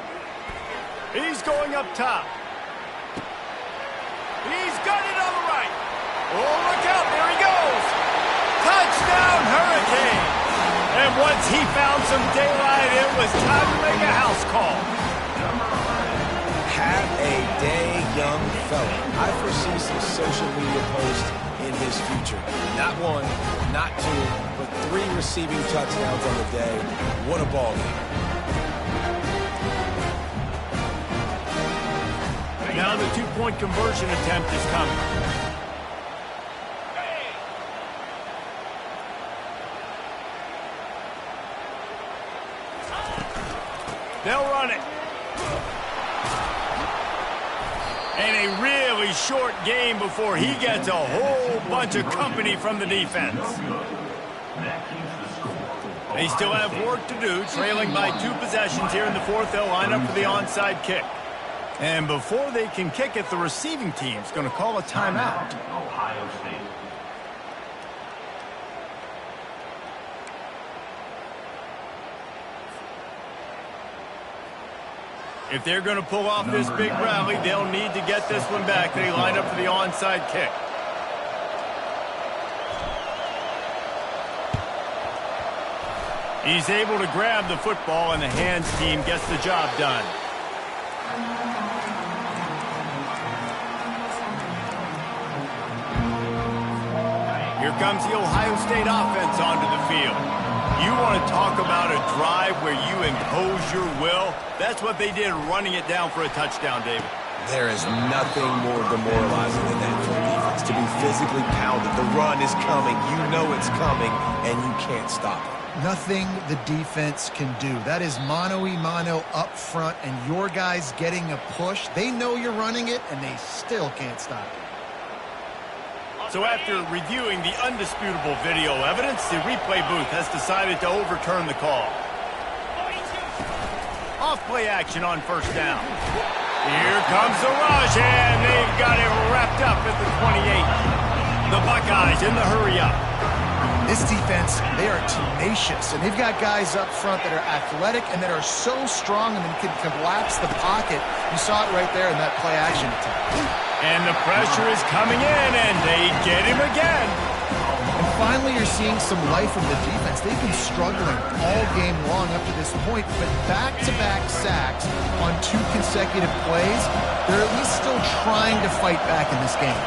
He's going up top. He's got it on the right. Oh, look out, there he goes. Touchdown, Hurricane. And once he found some daylight, it was time to make a house call. Have a day, young fella. I foresee some social media posts in his future. Not one, not two, but 3 receiving touchdowns on the day. What a ball game. Now the 2-point conversion attempt is coming. They'll run it. And a really short game before he gets a whole bunch of company from the defense. They still have work to do, trailing by 2 possessions here in the 4th. They'll line up for the onside kick. And before they can kick it, the receiving team's going to call a timeout. Ohio State. If they're going to pull off this big rally, they'll need to get this one back. They line up for the onside kick. He's able to grab the football, and the hands team gets the job done. Here comes the Ohio State offense onto the field. You want to talk about a drive where you impose your will? That's what they did, running it down for a touchdown, David. There is nothing more demoralizing than that for a defense. To be physically pounded. The run is coming. You know it's coming, and you can't stop it. Nothing the defense can do. That is mano-a-mano up front, and your guys getting a push. They know you're running it, and they still can't stop it. So after reviewing the undisputable video evidence, the replay booth has decided to overturn the call. Off play action on first down. Here comes the rush, and they've got it wrapped up at the 28. The Buckeyes in the hurry up. This defense, they are tenacious, and they've got guys up front that are athletic and that are so strong and can collapse the pocket. You saw it right there in that play action attack. And the pressure is coming in, and they get him again. And finally, you're seeing some life from the defense. They've been struggling all game long up to this point, but back-to-back sacks on 2 consecutive plays, they're at least still trying to fight back in this game.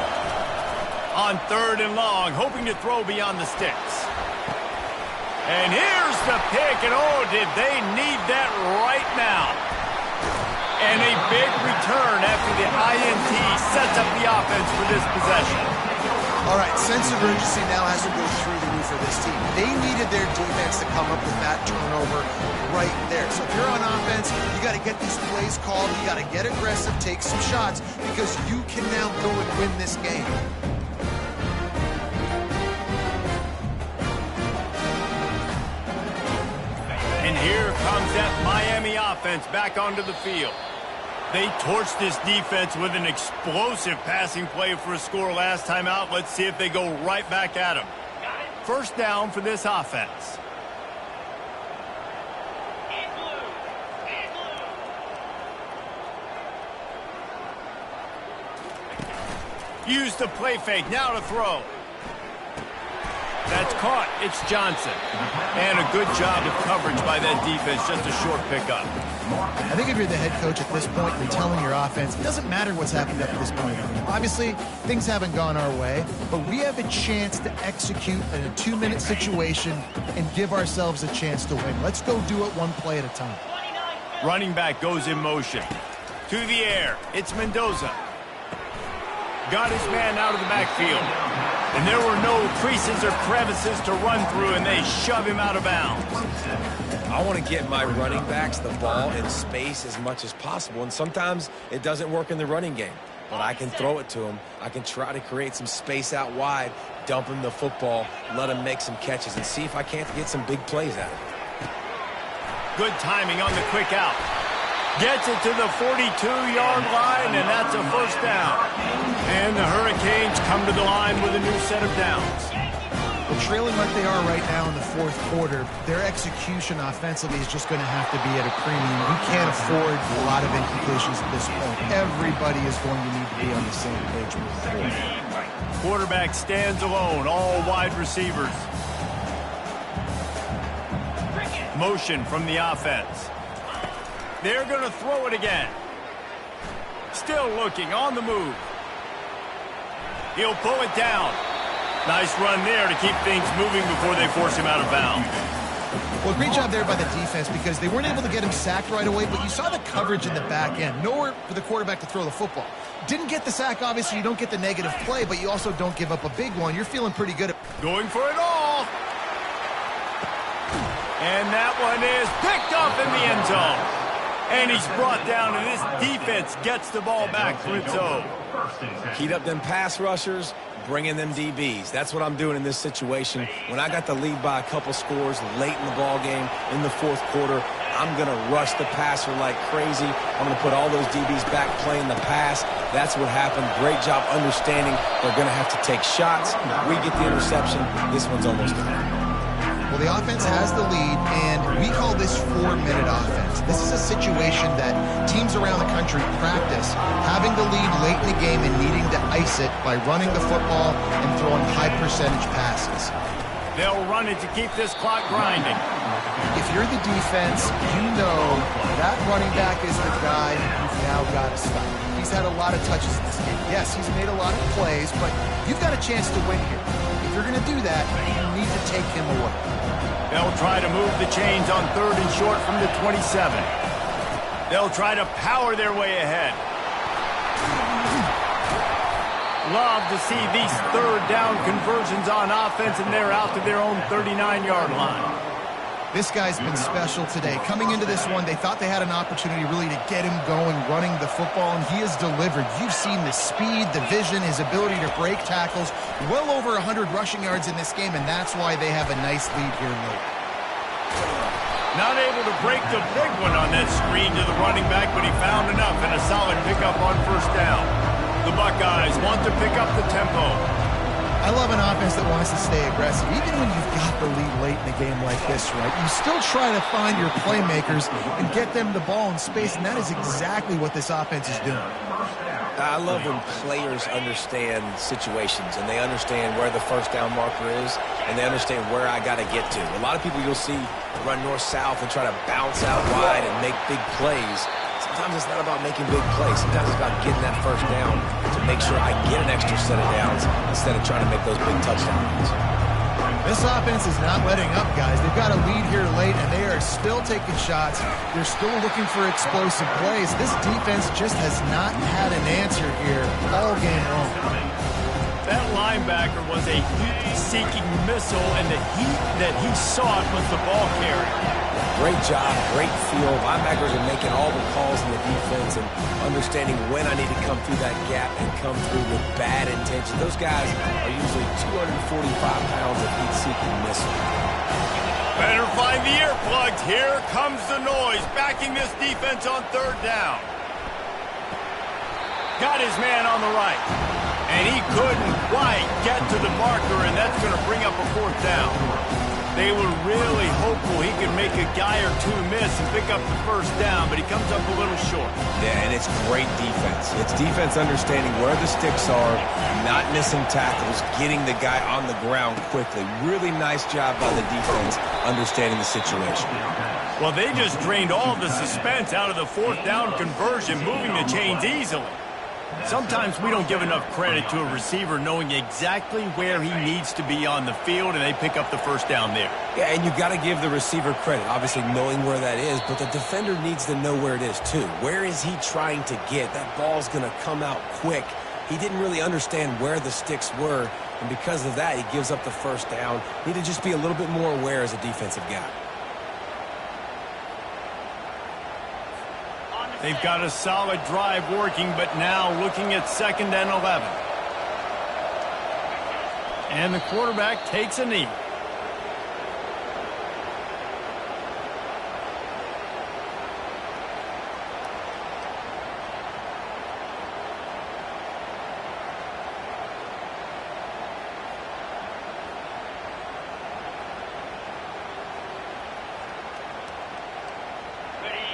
On 3rd and long, hoping to throw beyond the sticks. And here's the pick, and oh, did they need that right now. And a big return after the INT sets up the offense for this possession. All right, sense of urgency now has to go through the roof for this team. They needed their defense to come up with that turnover right there. So if you're on offense, you got to get these plays called. You got to get aggressive, take some shots, because you can now go and win this game. And here comes that Miami offense back onto the field. They torched this defense with an explosive passing play for a score last time out. Let's see if they go right back at them. First down for this offense. Use the play fake, now to throw. That's caught. It's Johnson. And a good job of coverage by that defense. Just a short pickup. I think if you're the head coach at this point, you're telling your offense, it doesn't matter what's happened up to this point. Obviously, things haven't gone our way, but we have a chance to execute in a 2-minute situation and give ourselves a chance to win. Let's go do it one play at a time. Running back goes in motion. To the air. It's Mendoza. Got his man out of the backfield. And there were no creases or crevices to run through, and they shove him out of bounds. I want to get my running backs the ball in space as much as possible, and sometimes it doesn't work in the running game. but I can throw it to him. I can try to create some space out wide, dump him the football, let him make some catches, and see if I can't get some big plays out of it. Good timing on the quick out. Gets it to the 42-yard line, and that's a first down. And the Hurricanes come to the line with a new set of downs. Well, trailing like they are right now in the fourth quarter, their execution offensively is just going to have to be at a premium. You can't afford a lot of incompletions at this point. Everybody is going to need to be on the same page moving forward. Quarterback stands alone, all wide receivers. Motion from the offense. They're going to throw it again. Still looking, on the move. He'll pull it down. Nice run there to keep things moving before they force him out of bounds. Well, great job there by the defense because they weren't able to get him sacked right away, but you saw the coverage in the back end. Nowhere for the quarterback to throw the football. Didn't get the sack, obviously. You don't get the negative play, but you also don't give up a big one. You're feeling pretty good. Going for it all. And that one is picked up in the end zone. And he's brought down, and this defense gets the ball back for its own. Heat up them pass rushers, bring in them DBs. That's what I'm doing in this situation. When I got the lead by a couple scores late in the ball game in the fourth quarter, I'm going to rush the passer like crazy. I'm going to put all those DBs back playing the pass. That's what happened. Great job understanding they're going to have to take shots. We get the interception. This one's almost done. Well, the offense has the lead, and we call this 4-minute offense. This is a situation that teams around the country practice, having the lead late in the game and needing to ice it by running the football and throwing high-percentage passes. They'll run it to keep this clock grinding. If you're the defense, you know that running back is the guy you've now got to stop. He's had a lot of touches in this game. Yes, he's made a lot of plays, but you've got a chance to win here. If you're going to do that, you need to take him away. They'll try to move the chains on 3rd and short from the 27. They'll try to power their way ahead. Love to see these 3rd down conversions on offense, and they're out to their own 39-yard line. This guy's been special today. Coming into this one, they thought they had an opportunity really to get him going, running the football, and he has delivered. You've seen the speed, the vision, his ability to break tackles. Well over 100 rushing yards in this game, and that's why they have a nice lead here late. Not able to break the big one on that screen to the running back, but he found enough and a solid pickup on first down. The Buckeyes want to pick up the tempo. I love an offense that wants to stay aggressive. Even when you've got the lead late in a game like this, right? You still try to find your playmakers and get them the ball in space, and that is exactly what this offense is doing. I love when players understand situations and they understand where the first down marker is and they understand where I got to get to. A lot of people you'll see run north-south and try to bounce out wide and make big plays. Sometimes it's not about making big plays. Sometimes it's about getting that first down to make sure I get an extra set of downs instead of trying to make those big touchdowns. This offense is not letting up, guys. They've got a lead here late, and they are still taking shots. They're still looking for explosive plays. This defense just has not had an answer here all game long. That linebacker was a heat-seeking missile, and the heat that he sought was the ball carrier. Great job, great feel. Linebackers are making all the calls in the defense and understanding when I need to come through that gap and come through with bad intention. Those guys are usually 245 pounds of heat-seeking missile. Better find the earplugs. Here comes the noise, backing this defense on 3rd down. Got his man on the right. And he couldn't quite get to the marker, and that's going to bring up a 4th down. They were really hopeful he could make a guy or two miss and pick up the first down, but he comes up a little short. Yeah, and it's great defense. It's defense understanding where the sticks are, not missing tackles, getting the guy on the ground quickly. Really nice job by the defense understanding the situation. Well, they just drained all the suspense out of the 4th down conversion, moving the chains easily. Sometimes we don't give enough credit to a receiver knowing exactly where he needs to be on the field, and they pick up the first down there. Yeah, and you got to give the receiver credit, obviously knowing where that is, but the defender needs to know where it is too. Where is he trying to get? That ball's going to come out quick. He didn't really understand where the sticks were, and because of that, he gives up the first down. Need to just be a little bit more aware as a defensive guy. They've got a solid drive working, but now looking at 2nd and 11. And the quarterback takes a knee.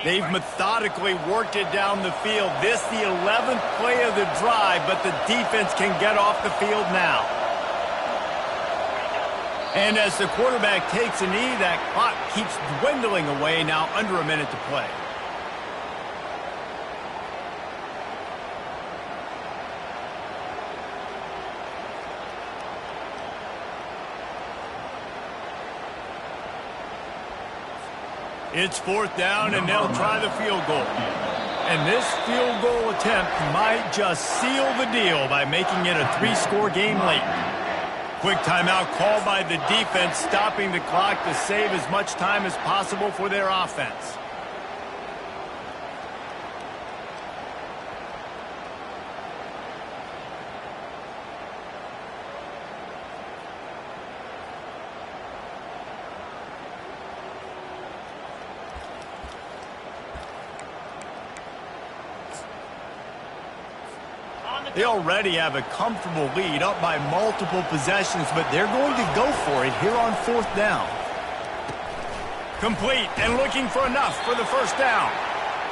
They've methodically worked it down the field. This the 11th play of the drive, but the defense can get off the field now. And as the quarterback takes a knee, that clock keeps dwindling away, now under a minute to play. It's 4th down, and they'll try the field goal. And this field goal attempt might just seal the deal by making it a 3-score game late. Quick timeout called by the defense, stopping the clock to save as much time as possible for their offense. They already have a comfortable lead, up by multiple possessions, but they're going to go for it here on 4th down. Complete and looking for enough for the 1st down.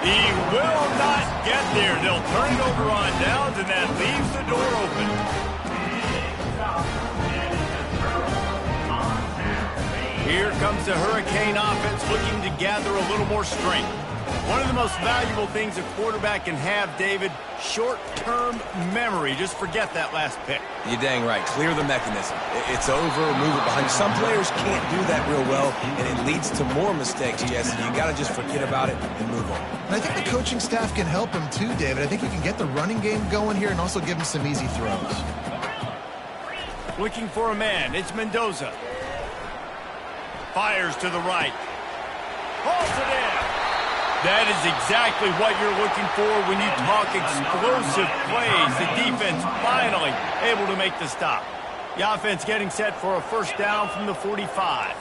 He will not get there. They'll turn it over on downs, and that leaves the door open. Here comes the Hurricane offense looking to gather a little more strength. One of the most valuable things a quarterback can have, David, short-term memory. Just forget that last pick. You're dang right. Clear the mechanism. It's over, move it behind you. Some players can't do that real well, and it leads to more mistakes, Jesse. You got to just forget about it and move on. And I think the coaching staff can help him too, David. I think you can get the running game going here and also give him some easy throws. Looking for a man. It's Mendoza. Fires to the right. Hauls it in. That is exactly what you're looking for when you talk explosive plays. The defense finally able to make the stop. The offense getting set for a 1st down from the 45.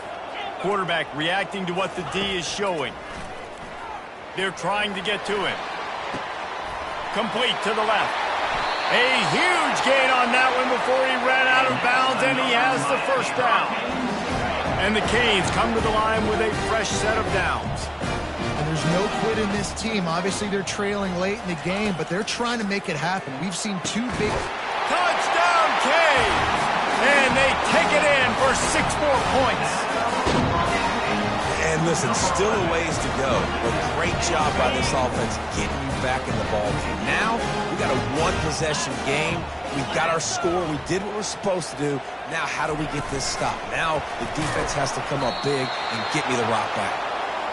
Quarterback reacting to what the D is showing. They're trying to get to him. Complete to the left. A huge gain on that one before he ran out of bounds, and he has the 1st down. And the Canes come to the line with a fresh set of downs. And there's no quit in this team. Obviously, they're trailing late in the game, but they're trying to make it happen. We've seen 2 big... Touchdown, Canes! And they take it in for 6 more points. And listen, still a ways to go, but great job by this offense getting you back in the ball game. Now, we got a 1-possession game. We've got our score. We did what we're supposed to do. Now, how do we get this stopped? Now, the defense has to come up big and get me the rock back.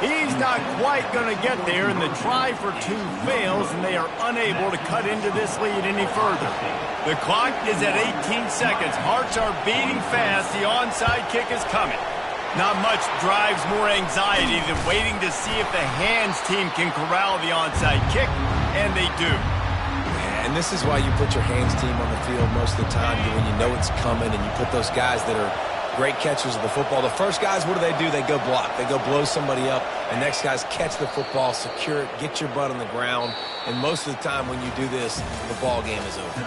He's not quite going to get there, and the try for 2 fails, and they are unable to cut into this lead any further. The clock is at 18 seconds. Hearts are beating fast. The onside kick is coming. Not much drives more anxiety than waiting to see if the hands team can corral the onside kick, and they do. And this is why you put your hands team on the field most of the time, when you know it's coming, and you put those guys that are great catchers of the football. The first guys, what do? They go block. They go blow somebody up. The next guys catch the football, secure it, get your butt on the ground. And most of the time when you do this, the ball game is over.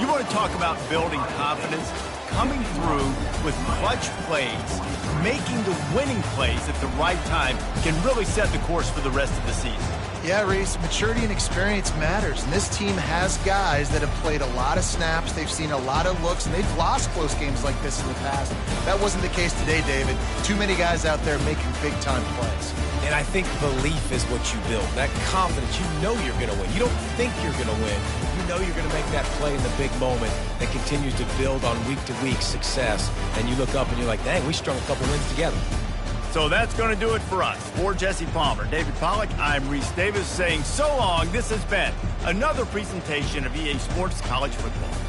You want to talk about building confidence? Coming through with clutch plays, making the winning plays at the right time can really set the course for the rest of the season. Yeah, Reese, maturity and experience matters, and this team has guys that have played a lot of snaps, they've seen a lot of looks, and they've lost close games like this in the past. That wasn't the case today, David. Too many guys out there making big-time plays. And I think belief is what you build. That confidence, you know you're going to win. You don't think you're going to win. You know you're going to make that play in the big moment that continues to build on week-to-week success. And you look up and you're like, dang, we strung a couple wins together. So that's going to do it for us. For Jesse Palmer, David Pollack, I'm Reese Davis saying so long. This has been another presentation of EA Sports College Football.